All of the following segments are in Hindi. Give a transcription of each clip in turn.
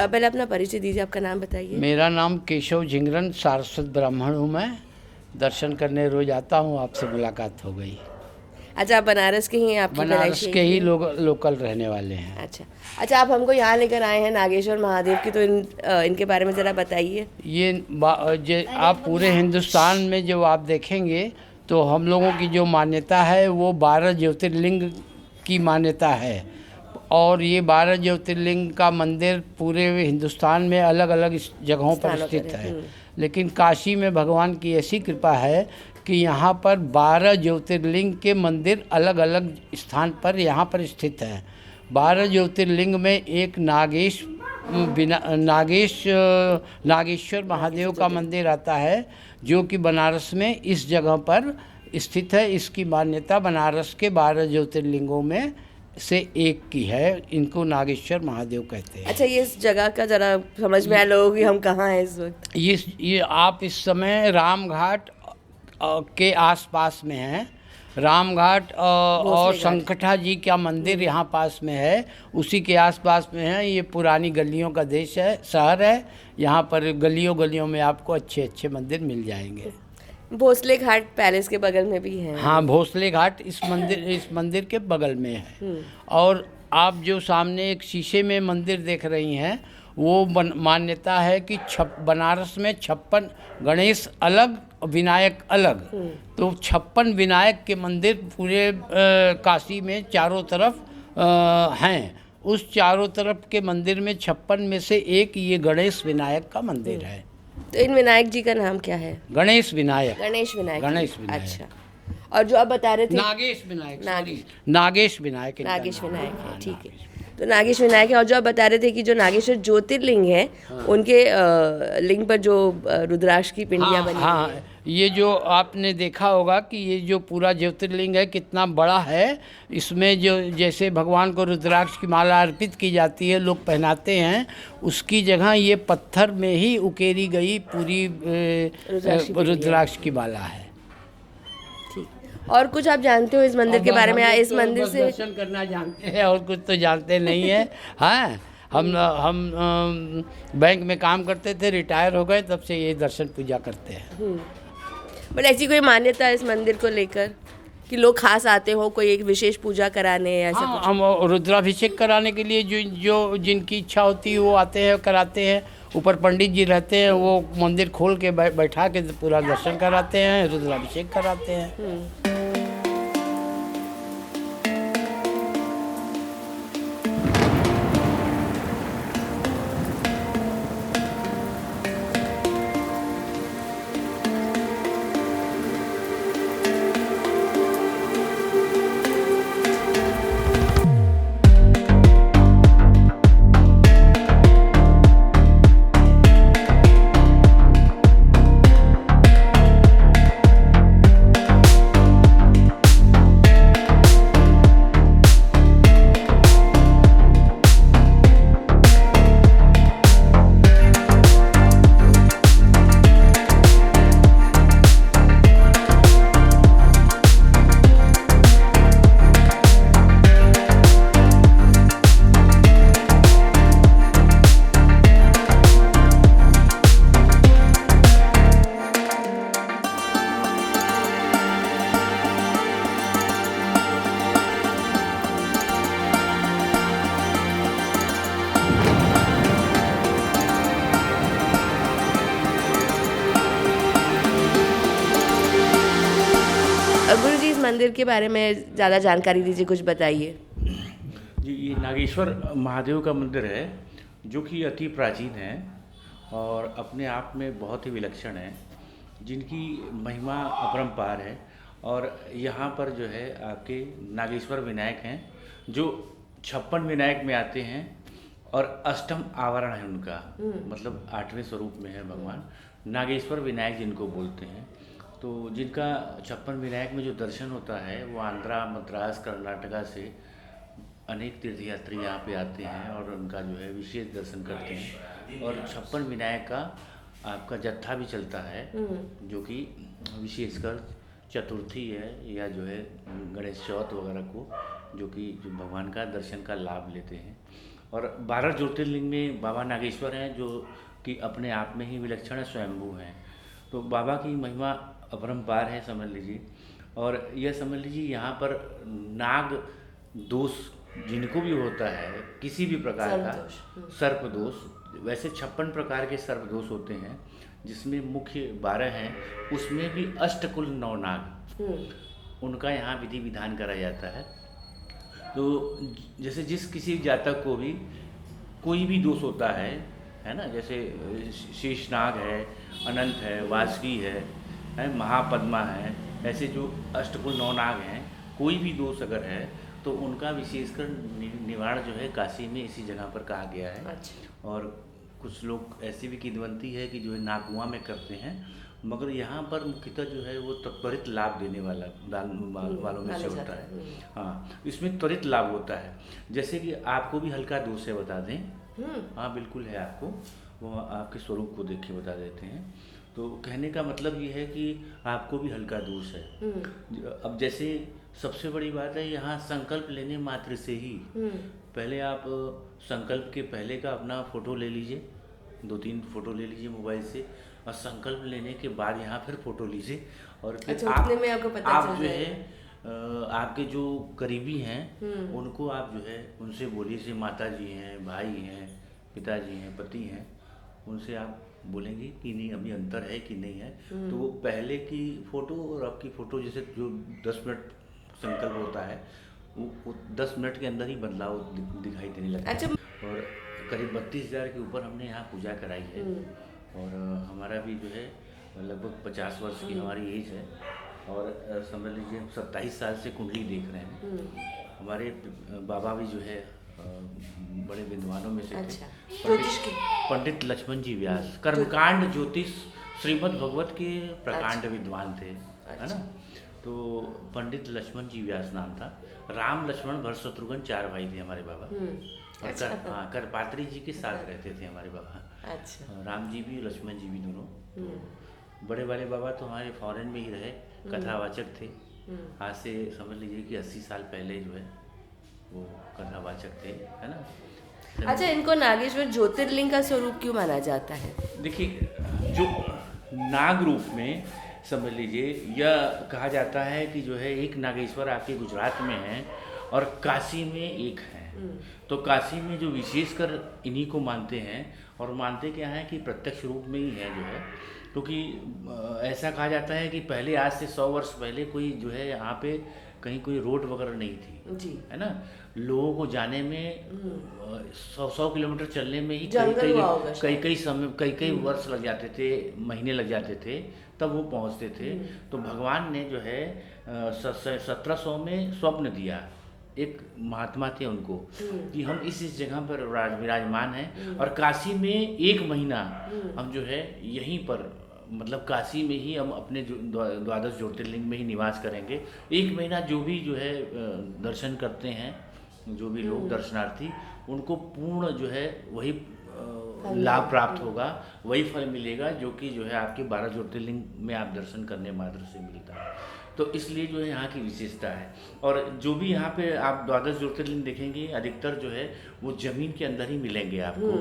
पहले अपना परिचय दीजिए, आपका नाम बताइए। मेरा नाम केशव झिंगरन, सारस्वत ब्राह्मण हूँ मैं। दर्शन करने रोज आता हूँ, आपसे मुलाकात हो गई। अच्छा, आप बनारस के ही हैं? आपकी बनारस पैदाइश के यहीं ही की है? लोकल रहने वाले हैं। अच्छा, आप हमको यहाँ लेकर आए हैं नागेश्वर महादेव की, तो इनके बारे में ज़रा बताइए। आप पूरे हिंदुस्तान में जो आप देखेंगे तो हम लोगों की जो मान्यता है वो 12 ज्योतिर्लिंग की मान्यता है। और ये 12 ज्योतिर्लिंग का मंदिर पूरे हिंदुस्तान में अलग अलग जगहों पर स्थित है। लेकिन काशी में भगवान की ऐसी कृपा है कि यहाँ पर 12 ज्योतिर्लिंग के मंदिर अलग अलग स्थान पर यहाँ पर स्थित हैं। 12 ज्योतिर्लिंग में एक नागेश्वर महादेव का मंदिर आता है, जो कि बनारस में इस जगह पर स्थित है। इसकी मान्यता बनारस के 12 ज्योतिर्लिंगों में से एक की है। इनको नागेश्वर महादेव कहते हैं। अच्छा, ये इस जगह का ज़रा समझ में आया लोगों की, हम कहाँ हैं इस वक्त? ये आप इस समय रामघाट के आसपास में हैं। रामघाट और संकटा जी का मंदिर यहाँ पास में है, उसी के आसपास में है। ये पुरानी गलियों का देश है, शहर है। यहाँ पर गलियों गलियों में आपको अच्छे अच्छे मंदिर मिल जाएंगे। भोसले घाट पैलेस के बगल में भी है? हाँ, भोसले घाट इस मंदिर के बगल में है। और आप जो सामने एक शीशे में मंदिर देख रही हैं, वो मान्यता है कि बनारस में 56 गणेश अलग, विनायक अलग। तो 56 विनायक के मंदिर पूरे काशी में चारों तरफ हैं। उस चारों तरफ के मंदिर में 56 में से एक ये गणेश विनायक का मंदिर है। तो इन विनायक जी का नाम क्या है? गणेश विनायक। गणेश विनायक। अच्छा, और जो आप बता रहे थे नागेश विनायक है, ठीक है। तो नागेश विनायक है। और जो आप बता रहे थे कि जो नागेश्वर ज्योतिर्लिंग है, उनके लिंग पर जो रुद्राक्ष की पिंडियाँ बनी हैं। ये जो आपने देखा होगा कि ये जो पूरा ज्योतिर्लिंग है कितना बड़ा है। इसमें जो जैसे भगवान को रुद्राक्ष की माला अर्पित की जाती है, लोग पहनाते हैं, उसकी जगह ये पत्थर में ही उकेरी गई पूरी रुद्राक्ष की माला है। और कुछ आप जानते हो इस मंदिर के बारे में? इस मंदिर से दर्शन करना जानते हैं, और कुछ तो जानते नहीं है। हाँ, हम बैंक में काम करते थे, रिटायर हो गए, तब से ये दर्शन पूजा करते हैं। बट ऐसी कोई मान्यता है इस मंदिर को लेकर कि लोग खास आते हो कोई एक विशेष पूजा कराने या ऐसा? हाँ, हम रुद्राभिषेक कराने के लिए जो जिनकी इच्छा होती है वो आते हैं, कराते हैं। ऊपर पंडित जी रहते हैं, वो मंदिर खोल के बैठा के पूरा दर्शन कराते हैं, रुद्राभिषेक कराते हैं। गुरु जी, इस मंदिर के बारे में ज़्यादा जानकारी दीजिए, कुछ बताइए। जी, ये नागेश्वर महादेव का मंदिर है, जो कि अति प्राचीन है और अपने आप में बहुत ही विलक्षण है, जिनकी महिमा अपरंपार है। और यहाँ पर जो है आपके नागेश्वर विनायक हैं, जो 56 विनायक में आते हैं और अष्टम आवरण है उनका, मतलब 8वें स्वरूप में है भगवान नागेश्वर विनायक जिनको बोलते हैं। तो जिनका 56 विनायक में जो दर्शन होता है, वो आंध्रा, मद्रास, कर्नाटका से अनेक तीर्थयात्री यहाँ पे आते हैं और उनका जो है विशेष दर्शन करते हैं। और 56 विनायक का आपका जत्था भी चलता है, जो कि विशेषकर चतुर्थी है या जो है गणेश चौथ वगैरह को, जो कि भगवान का दर्शन का लाभ लेते हैं। और 12 ज्योतिर्लिंग में बाबा नागेश्वर हैं जो कि अपने आप में ही विलक्षण स्वयंभू हैं। तो बाबा की महिमा अपरंपार है समझ लीजिए। और यह समझ लीजिए यहाँ पर नाग दोष जिनको भी होता है किसी भी प्रकार का सर्प दोष, वैसे 56 प्रकार के सर्प दोष होते हैं जिसमें मुख्य 12 हैं, उसमें भी अष्टकुल 9 नाग उनका यहाँ विधि विधान करा जाता है। तो जैसे जिस किसी जातक को भी कोई भी दोष होता है ना, जैसे शेषनाग है, अनंत है, वासवी है, महापद्मा है, ऐसे जो अष्टकुल 9 नाग हैं, कोई भी दोष अगर है तो उनका विशेषकर निवारण जो है काशी में इसी जगह पर कहा गया है। अच्छा। और कुछ लोग ऐसी भी किंवदंती है कि जो है नागकुआं में करते हैं, मगर यहाँ पर मुख्यतः जो है वो त्वरित लाभ देने वालों में से होता है। हाँ, इसमें त्वरित लाभ होता है। जैसे कि आपको भी हल्का दोष है बता दें। हाँ बिल्कुल है, आपको वो आपके स्वरूप को देख के बता देते हैं। तो कहने का मतलब ये है कि आपको भी हल्का दोष है। अब जैसे सबसे बड़ी बात है यहाँ संकल्प लेने मात्र से ही, पहले आप संकल्प के पहले का अपना फ़ोटो ले लीजिए, 2-3 फ़ोटो ले लीजिए मोबाइल से, और संकल्प लेने के बाद यहाँ फिर फ़ोटो लीजिए। और फिर अच्छा, उतने में आपको पता आप चल जो जाएगा। है आपके जो करीबी हैं उनको आप जो है उनसे बोलिए, जैसे माता जी हैं, भाई हैं, पिताजी हैं, पति हैं, उनसे आप बोलेंगे कि नहीं अभी अंतर है कि नहीं है। तो वो पहले की फ़ोटो और अब की फ़ोटो, जैसे जो 10 मिनट संकल्प होता है वो 10 मिनट के अंदर ही बदलाव दिखाई देने लगता है। अच्छा। और करीब 32,000 के ऊपर हमने यहाँ पूजा कराई है। और हमारा भी जो है लगभग 50 वर्ष की हमारी एज है। और समझ लीजिए हम 27 साल से कुंडली देख रहे हैं। हमारे बाबा भी जो है बड़े विद्वानों में से अच्छा, थे, पंडित लक्ष्मण जी व्यास, कर्मकांड ज्योतिष श्रीमद् भगवत के प्रकांड विद्वान थे, है ना। तो पंडित लक्ष्मण जी व्यास नाम था। राम लक्ष्मण भरत शत्रुघ्न 4 भाई थे हमारे बाबा। और करपात्री जी के साथ रहते थे हमारे बाबा। अच्छा। राम जी भी लक्ष्मण जी भी दोनों। तो बड़े वाले बाबा तो हमारे फॉरेन में ही रहे, कथावाचक थे। आज से समझ लीजिए कि 80 साल पहले जो है वो कथावाचक थे, है ना। अच्छा, इनको नागेश्वर ज्योतिर्लिंग का स्वरूप क्यों माना जाता है? देखिए, जो नाग रूप में समझ लीजिए यह कहा जाता है कि जो है एक नागेश्वर आपके गुजरात में है और काशी में एक है। तो काशी में जो विशेषकर इन्हीं को मानते हैं, और मानते क्या है कि प्रत्यक्ष रूप में ही है जो है, क्योंकि ऐसा कहा जाता है कि पहले आज से 100 वर्ष पहले कोई जो है यहाँ पे कहीं कोई रोड वगैरह नहीं थी जी, है ना। लोगों को जाने में 100 किलोमीटर चलने में ही कई वर्ष लग जाते थे, महीने लग जाते थे, तब वो पहुँचते थे। तो भगवान ने जो है 1700 में स्वप्न दिया, एक महात्मा थे उनको, कि हम इस जगह पर विराजमान हैं और काशी में 1 महीना हम जो है यहीं पर, मतलब काशी में ही हम अपने द्वादश ज्योतिर्लिंग में ही निवास करेंगे। 1 महीना जो भी जो है दर्शन करते हैं, जो भी लोग दर्शनार्थी, उनको पूर्ण जो है वही लाभ प्राप्त होगा, वही फल मिलेगा जो कि जो है आपके 12 ज्योतिर्लिंग में आप दर्शन करने मात्र से मिलता है। तो इसलिए जो है यहाँ की विशेषता है। और जो भी यहाँ पे आप द्वादश ज्योतिर्लिंग देखेंगे अधिकतर जो है वो ज़मीन के अंदर ही मिलेंगे आपको।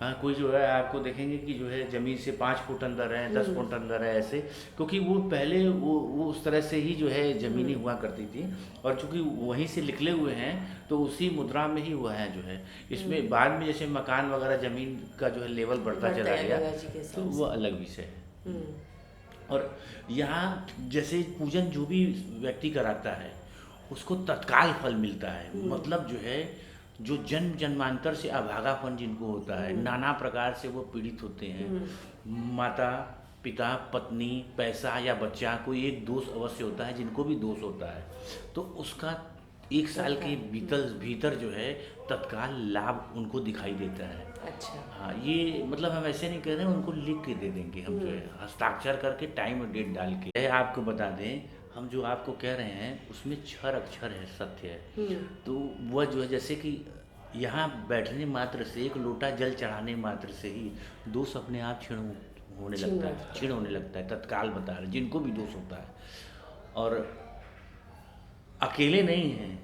हाँ, कोई जो है आपको देखेंगे कि जो है ज़मीन से 5 फुट अंदर है, 10 फुट अंदर है, ऐसे, क्योंकि वो पहले वो उस तरह से ही जो है ज़मीनें हुआ करती थी। और चूँकि वहीं से निकले हुए हैं तो उसी मुद्रा में ही हुआ है जो है। इसमें बाद में जैसे मकान वगैरह ज़मीन का जो है लेवल बढ़ता चला गया, तो वो अलग विषय है। और यहाँ जैसे पूजन जो भी व्यक्ति कराता है उसको तत्काल फल मिलता है। मतलब जो है जो जन्म जन्मांतर से अभागापन जिनको होता है, नाना प्रकार से वो पीड़ित होते हैं, माता पिता पत्नी पैसा या बच्चा, कोई एक दोष अवश्य होता है, जिनको भी दोष होता है तो उसका 1 साल के भीतर जो है तत्काल लाभ उनको दिखाई देता है। अच्छा। हाँ, ये मतलब हम ऐसे नहीं कह रहे हैं, उनको लिख के दे देंगे हम जो है, हस्ताक्षर करके टाइम और डेट डाल के। आपको बता दें, हम जो आपको कह रहे हैं उसमें 6 अक्षर है, सत्य है। तो वह जो है जैसे कि यहाँ बैठने मात्र से, 1 लोटा जल चढ़ाने मात्र से ही दोष अपने आप क्षीण होने लगता है, तत्काल बता रहे जिनको भी दोष होता है। और अकेले नहीं हैं,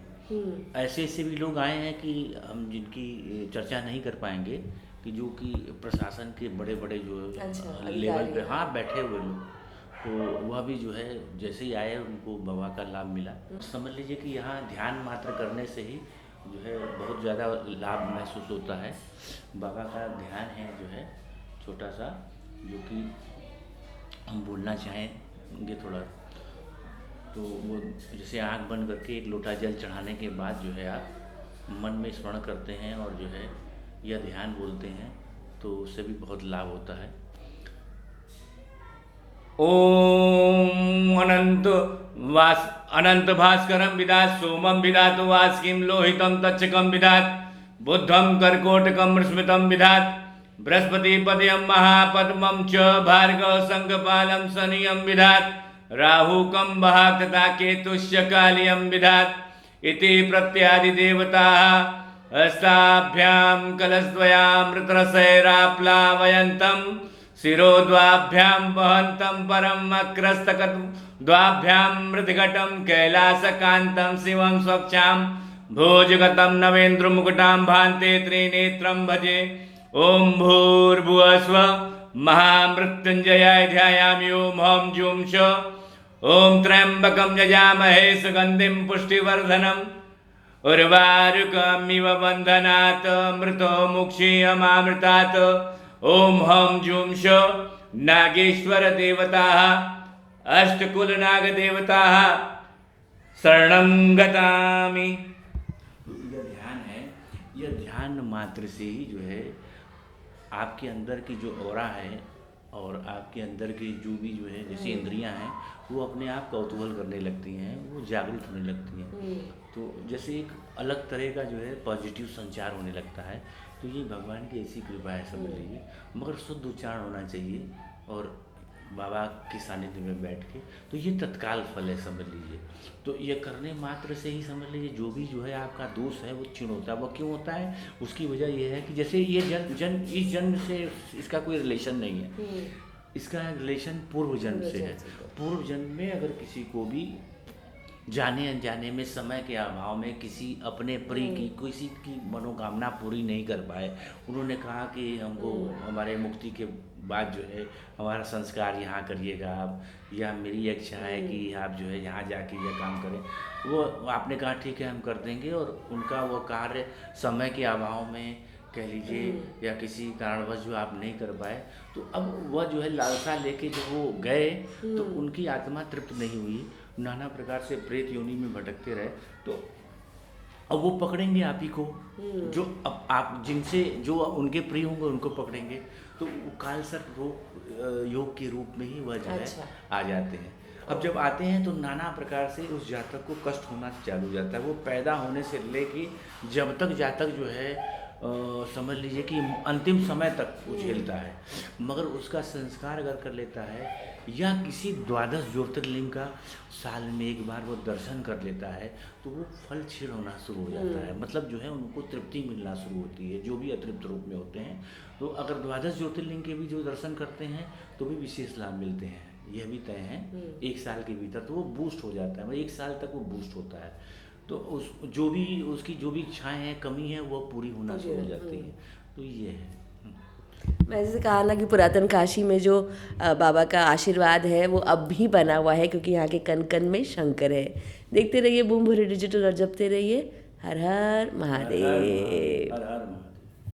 ऐसे ऐसे भी लोग आए हैं कि हम जिनकी चर्चा नहीं कर पाएंगे, कि जो कि प्रशासन के बड़े बड़े जो अच्छा, लेवल पे अधिकारी हाँ बैठे हुए लोग, तो वह भी जो है जैसे ही आए उनको बाबा का लाभ मिला। समझ लीजिए कि यहाँ ध्यान मात्र करने से ही जो है बहुत ज़्यादा लाभ महसूस होता है। बाबा का ध्यान है जो है छोटा सा, जो कि हम बोलना चाहेंगे थोड़ा, तो वो जैसे आँख बंद करके एक लोटा जल चढ़ाने के बाद जो है आप मन में स्मरण करते हैं और जो है यह ध्यान बोलते हैं, तो उससे भी बहुत लाभ होता है। ओम अनंत भास्करम विदात सोमम विदात वास्किम लोहितम तक्षकम विदात बुद्धम कर्कोटकम स्मृतम विदात बृहस्पति पदयम महापद्मम च भार्गव संगपालम शनियम विदात राहुकम बहाक तथा केतुश्च कालियम विदात इति प्रत्यादि देवता हस्ताभ्याम कलशद्वयामृतरसैराप्लावयन्तम शिरोद्वाभ्याम वहन्तं परम अक्रस्तकत द्वाभ्याम मृदघटम कैलासकांतं शिवं स्वच्छां भोजगतं नवेन्द्रमुकुटां भान्ते त्रिनेत्रं भजे। ओम भूर्भुवस्व महामृत्युंजयाय ध्यायामि ओम हं जुं श ओम त्र्यंबकं यजामहे सुगंधिं पुष्टिवर्धनम् उर्वारुकमिव बन्धनात् मृतो मुक्षीयमामृतात्। ओम हं जुं श नागेश्वर देवताः अष्टकुल नाग देवताः शरणं गतामि। यह ध्यान है, यह ध्यान मात्र से ही जो है आपके अंदर की जो ऑरा है और आपके अंदर की जो भी जो है जैसे इंद्रियां हैं वो अपने आप कौतूहल करने लगती हैं, वो जागृत होने लगती हैं, तो जैसे एक अलग तरह का जो है पॉजिटिव संचार होने लगता है। तो ये भगवान की ऐसी कृपा है समझ लीजिए, मगर शुद्ध उच्चारण होना चाहिए और बाबा के सानिध्य में बैठ के, तो ये तत्काल फल है समझ लीजिए। तो ये करने मात्र से ही समझ लीजिए जो भी जो है आपका दोष है वो क्षीण होता है। वो क्यों होता है? उसकी वजह ये है कि जैसे ये इस जन्म से इसका कोई रिलेशन नहीं है, इसका रिलेशन पूर्व जन्म से है। पूर्व जन्म में अगर किसी को भी जाने अनजाने में समय के अभाव में किसी अपने प्रिय की किसी की मनोकामना पूरी नहीं कर पाए, उन्होंने कहा कि हमको हमारे मुक्ति के बाद जो है हमारा संस्कार यहाँ करिएगा आप, या मेरी इच्छा है कि आप जो है यहाँ जाके यह काम करें, वो आपने कहा ठीक है हम कर देंगे, और उनका वो कार्य समय के अभाव में कह लीजिए या किसी कारणवश जो आप नहीं कर पाए, तो अब वह जो है लालसा लेके जब वो गए तो उनकी आत्मा तृप्त नहीं हुई, नाना प्रकार से प्रेत योनि में भटकते रहे। तो अब वो पकड़ेंगे आप ही को, जो अब आप जिनसे जो उनके प्रिय होंगे उनको पकड़ेंगे, तो काल सर्प योग के रूप में ही वह जो है आ जाते हैं। अब जब आते हैं तो नाना प्रकार से उस जातक को कष्ट होना चालू हो जाता है। वो पैदा होने से लेके जब तक जातक जो है समझ लीजिए कि अंतिम समय तक वो झेलता है, मगर उसका संस्कार अगर कर लेता है या किसी द्वादश ज्योतिर्लिंग का साल में एक बार वो दर्शन कर लेता है, तो वो फल क्षीण होना शुरू हो जाता है। मतलब जो है उनको तृप्ति मिलना शुरू होती है, जो भी अतृप्त रूप में होते हैं। तो अगर द्वादश ज्योतिर्लिंग के भी जो दर्शन करते हैं तो भी विशेष लाभ मिलते हैं, यह भी तय है। एक साल के भीतर तो वो बूस्ट हो जाता है, मतलब एक साल तक वो बूस्ट होता है। तो उस जो भी उसकी जो भी इच्छाएं हैं, कमी है, वो पूरी होना शुरू हो जाती है। तो ये है। मैं जैसे कहा ना कि पुरातन काशी में जो बाबा का आशीर्वाद है वो अब भी बना हुआ है, क्योंकि यहाँ के कण कण में शंकर है। देखते रहिए बूम भरे डिजिटल और जपते रहिए हर हर महादेव। हर हर